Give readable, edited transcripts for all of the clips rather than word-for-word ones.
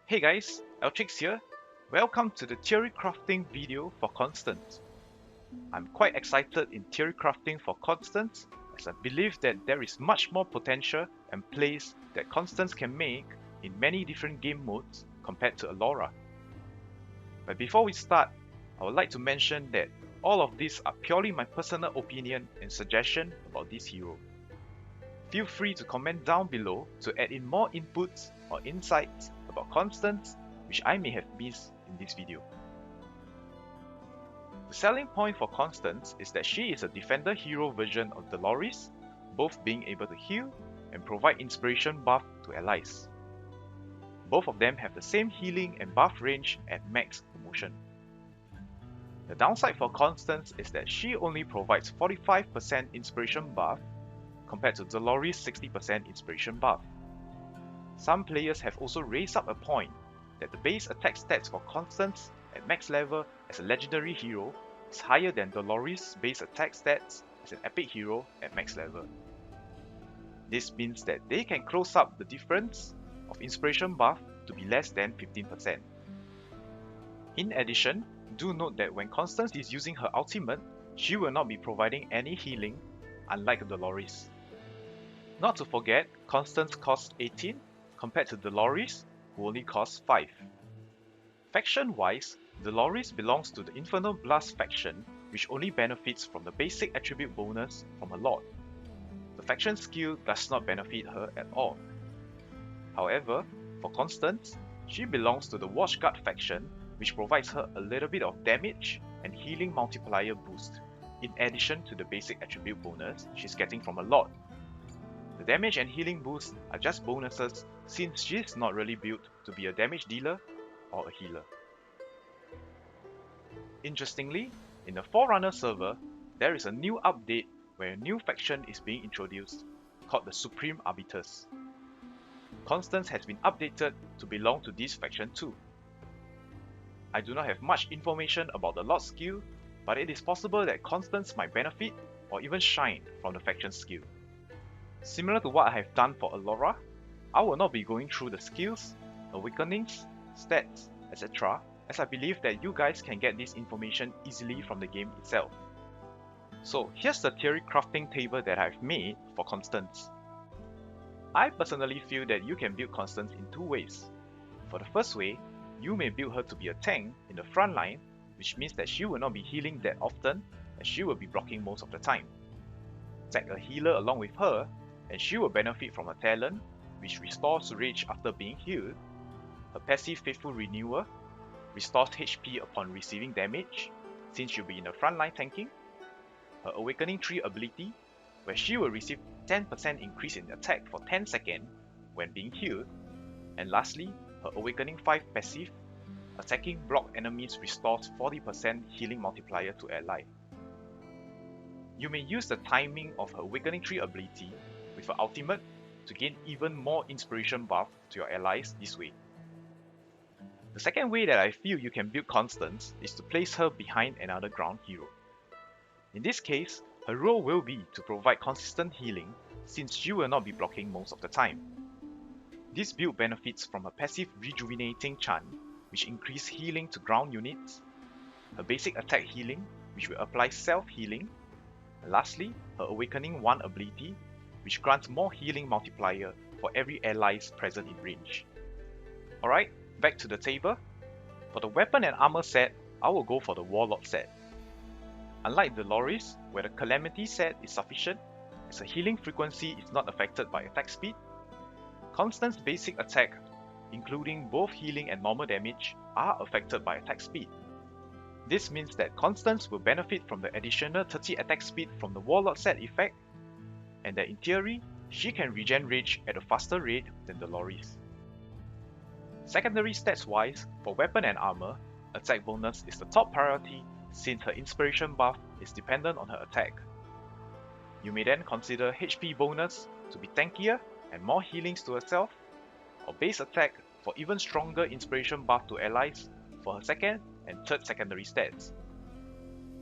Hey guys, Eltrix here. Welcome to the Theorycrafting video for Constance. I'm quite excited in Theorycrafting for Constance as I believe that there is much more potential and plays that Constance can make in many different game modes compared to Alora. But before we start, I would like to mention that all of these are purely my personal opinion and suggestion about this hero. Feel free to comment down below to add in more inputs or insights about Constance which I may have missed in this video. The selling point for Constance is that she is a defender hero version of Dolores, both being able to heal and provide inspiration buff to allies. Both of them have the same healing and buff range at max promotion. The downside for Constance is that she only provides 45% inspiration buff compared to Dolores' 60% inspiration buff. Some players have also raised up a point that the base attack stats for Constance at max level as a legendary hero is higher than Dolores' base attack stats as an epic hero at max level. This means that they can close up the difference of inspiration buff to be less than 15%. In addition, do note that when Constance is using her ultimate, she will not be providing any healing, unlike Dolores. Not to forget, Constance costs 18 compared to Dolores, who only costs 5. Faction-wise, Dolores belongs to the Infernal Blast faction, which only benefits from the basic attribute bonus from her lord. The faction skill does not benefit her at all. However, for Constance, she belongs to the Watchguard faction, which provides her a little bit of damage and healing multiplier boost, in addition to the basic attribute bonus she's getting from her lord. The damage and healing boosts are just bonuses since she's not really built to be a damage dealer or a healer. Interestingly, in the Forerunner server, there is a new update where a new faction is being introduced, called the Supreme Arbiters. Constance has been updated to belong to this faction too. I do not have much information about the Lord's skill, but it is possible that Constance might benefit or even shine from the faction skill. Similar to what I have done for Alora, I will not be going through the skills, awakenings, stats, etc. as I believe that you guys can get this information easily from the game itself. So here's the theory crafting table that I've made for Constance. I personally feel that you can build Constance in two ways. For the first way, you may build her to be a tank in the front line, which means that she will not be healing that often and she will be blocking most of the time. Tag a healer along with her and she will benefit from her talent, which restores rage after being healed, her passive Faithful Renewer, restores HP upon receiving damage, since she'll be in the front line tanking, her Awakening Tree ability, where she will receive 10% increase in attack for 10 seconds when being healed, and lastly, her Awakening 5 passive, attacking block enemies restores 40% healing multiplier to ally. You may use the timing of her Awakening Tree ability with her ultimate to gain even more inspiration buff to your allies this way. The second way that I feel you can build Constance is to place her behind another ground hero. In this case, her role will be to provide consistent healing since she will not be blocking most of the time. This build benefits from her passive Rejuvenating Chant, which increases healing to ground units, her basic attack healing, which will apply self-healing, and lastly, her Awakening 1 ability, which grants more healing multiplier for every allies present in range. Alright, back to the table. For the weapon and armor set, I will go for the Warlord set. Unlike Dolores, where the Calamity set is sufficient, as her healing frequency is not affected by attack speed, Constance's basic attack, including both healing and normal damage, are affected by attack speed. This means that Constance will benefit from the additional 30 attack speed from the Warlord set effect, and that in theory, she can regen rage at a faster rate than Dolores. Secondary stats wise, for weapon and armor, attack bonus is the top priority since her inspiration buff is dependent on her attack. You may then consider HP bonus to be tankier and more healings to herself, or base attack for even stronger inspiration buff to allies for her second and third secondary stats.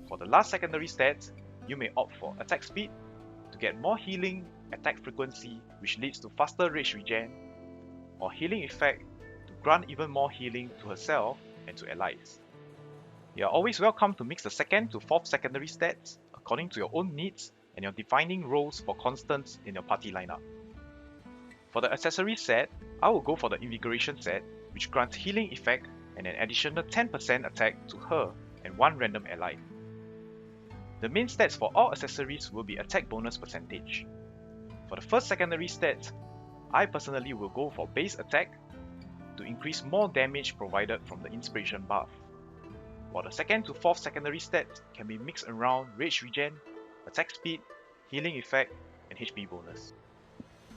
For the last secondary stats, you may opt for attack speed to get more healing attack frequency, which leads to faster rage regen, or healing effect to grant even more healing to herself and to allies. You are always welcome to mix the 2nd to 4th secondary stats according to your own needs and your defining roles for Constance in your party lineup. For the accessory set, I will go for the Invigoration set, which grants healing effect and an additional 10% attack to her and one random ally. The main stats for all accessories will be attack bonus percentage. For the first secondary stat, I personally will go for base attack to increase more damage provided from the inspiration buff, while the 2nd to 4th secondary stats can be mixed around rage regen, attack speed, healing effect, and HP bonus.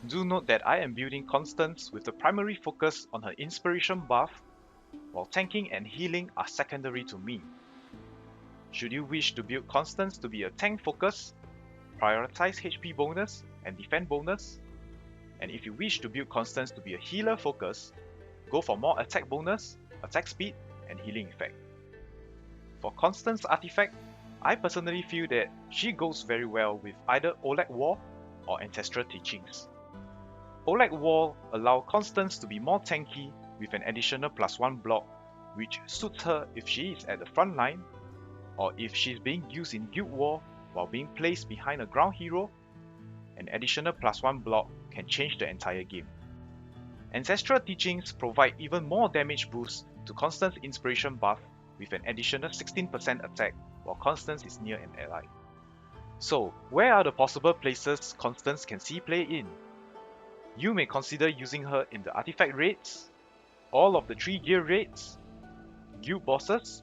Do note that I am building Constance with the primary focus on her inspiration buff, while tanking and healing are secondary to me. Should you wish to build Constance to be a tank focus, prioritize HP bonus and defend bonus, and if you wish to build Constance to be a healer focus, go for more attack bonus, attack speed, and healing effect. For Constance artifact, I personally feel that she goes very well with either Oleg War or Ancestral Teachings. Oleg War allows Constance to be more tanky with an additional +1 block, which suits her if she is at the front line, or if she is being used in Guild War while being placed behind a ground hero. An additional +1 block can change the entire game. Ancestral Teachings provide even more damage boost to Constance's inspiration buff with an additional 16% attack while Constance is near an ally. So, where are the possible places Constance can see play in? You may consider using her in the artifact raids, all of the 3 gear raids, guild bosses,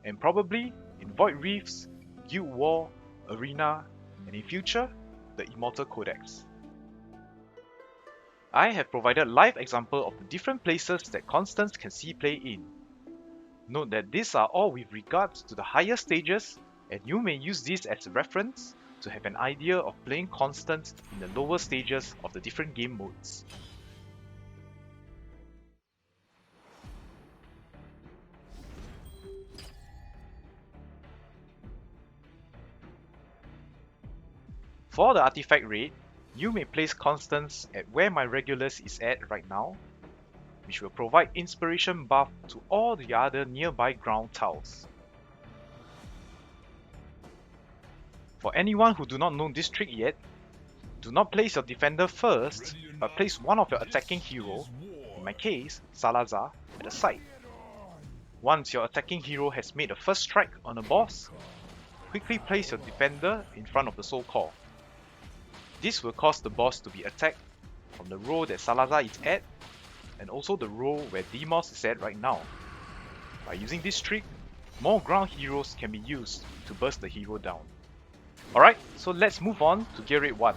and probably in Void Reefs, Guild War, Arena, and in future, the Immortal Codex. I have provided live example of the different places that Constance can see play in. Note that these are all with regards to the higher stages, and you may use this as a reference to have an idea of playing Constance in the lower stages of the different game modes. For the artifact raid, you may place Constance at where my regulars is at right now, which will provide inspiration buff to all the other nearby ground tiles. For anyone who do not know this trick yet, do not place your defender first, but place one of your attacking hero, in my case, Salazar, at the side. Once your attacking hero has made a first strike on a boss, quickly place your defender in front of the soul core. This will cause the boss to be attacked from the row that Salazar is at, and also the row where Demos is at right now. By using this trick, more ground heroes can be used to burst the hero down. Alright, so let's move on to Gear Rate 1.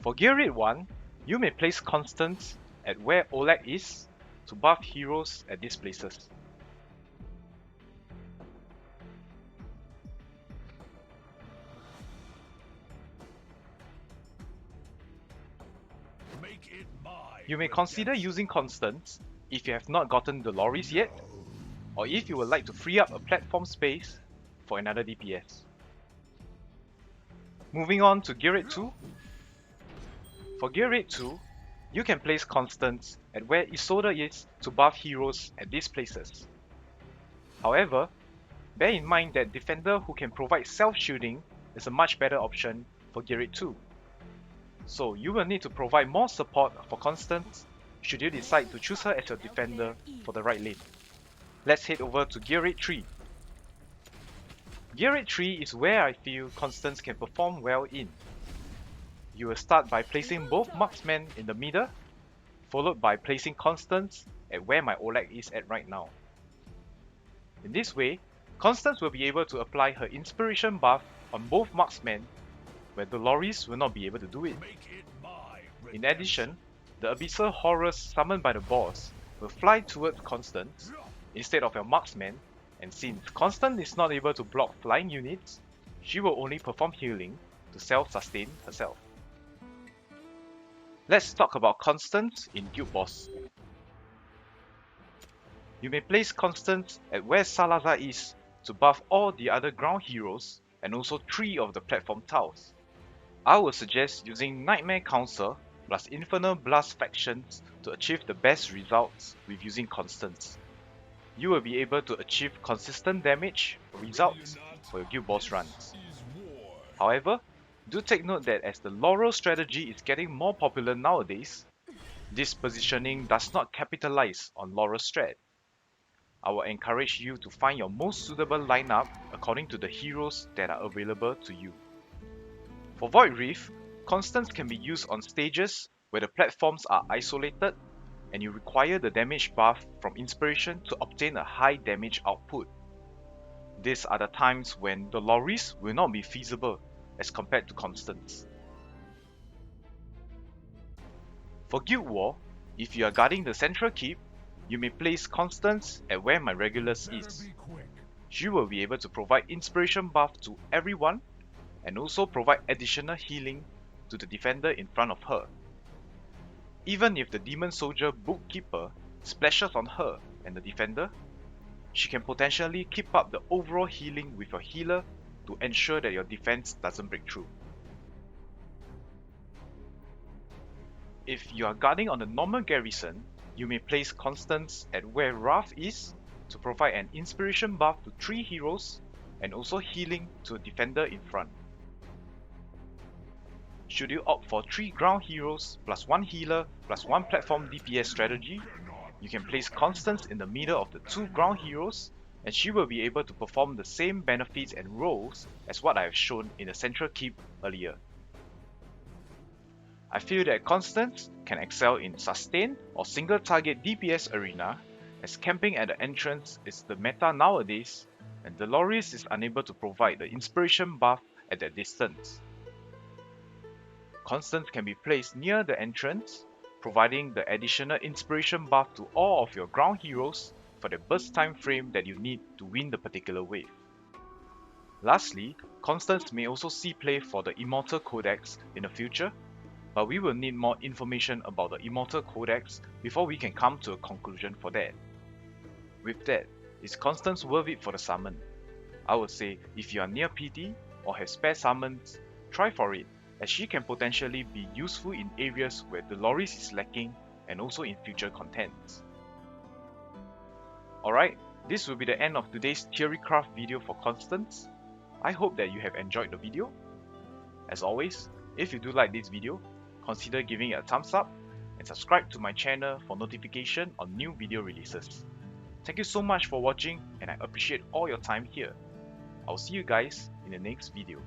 For Gear Rate 1, you may place Constance at where Oleg is to buff heroes at these places. You may consider using Constance if you have not gotten the lorries yet, or if you would like to free up a platform space for another DPS. Moving on to Gear Rate 2. For Gear Rate 2, you can place Constance at where Isolde is to buff heroes at these places. However, bear in mind that Defender who can provide self-shielding is a much better option for Gear Rate 2. So you will need to provide more support for Constance should you decide to choose her as your defender for the right lane. Let's head over to Gear Rate 3. Gear Rate 3 is where I feel Constance can perform well in. You will start by placing both marksmen in the middle, followed by placing Constance at where my Oleg is at right now. In this way, Constance will be able to apply her inspiration buff on both marksmen, where the lorries will not be able to do it. In addition, the abyssal horrors summoned by the boss will fly towards Constance instead of your marksman, and since Constance is not able to block flying units, she will only perform healing to self-sustain herself. Let's talk about Constance in Guild Boss. You may place Constance at where Salazar is to buff all the other ground heroes and also 3 of the platform tiles. I would suggest using Nightmare Council plus Infernal Blast factions to achieve the best results with using Constance. You will be able to achieve consistent damage results for your guild boss runs. However, do take note that as the Laurel strategy is getting more popular nowadays, this positioning does not capitalize on Laurel strat. I will encourage you to find your most suitable lineup according to the heroes that are available to you. For Void Reef, Constance can be used on stages where the platforms are isolated and you require the damage buff from Inspiration to obtain a high damage output. These are the times when the Loris will not be feasible as compared to Constance. For Guild War, if you are guarding the central keep, you may place Constance at where my Regulus is. She will be able to provide inspiration buff to everyone and also provide additional healing to the defender in front of her. Even if the Demon Soldier Bookkeeper splashes on her and the defender, she can potentially keep up the overall healing with your healer to ensure that your defense doesn't break through. If you are guarding on the normal garrison, you may place Constance at where Wrath is to provide an inspiration buff to 3 heroes and also healing to a defender in front. Should you opt for 3 ground heroes plus 1 healer plus 1 platform DPS strategy, you can place Constance in the middle of the 2 ground heroes and she will be able to perform the same benefits and roles as what I have shown in the central keep earlier. I feel that Constance can excel in sustain or single target DPS arena, as camping at the entrance is the meta nowadays and Dolores is unable to provide the inspiration buff at that distance. Constance can be placed near the entrance, providing the additional inspiration buff to all of your ground heroes for the burst time frame that you need to win the particular wave. Lastly, Constance may also see play for the Immortal Codex in the future, but we will need more information about the Immortal Codex before we can come to a conclusion for that. With that, is Constance worth it for the summon? I would say if you are near PT or have spare summons, try for it, as she can potentially be useful in areas where Dolores is lacking and also in future contents. Alright, this will be the end of today's Theorycraft video for Constance. I hope that you have enjoyed the video. As always, if you do like this video, consider giving it a thumbs up and subscribe to my channel for notification on new video releases. Thank you so much for watching and I appreciate all your time here. I'll see you guys in the next video.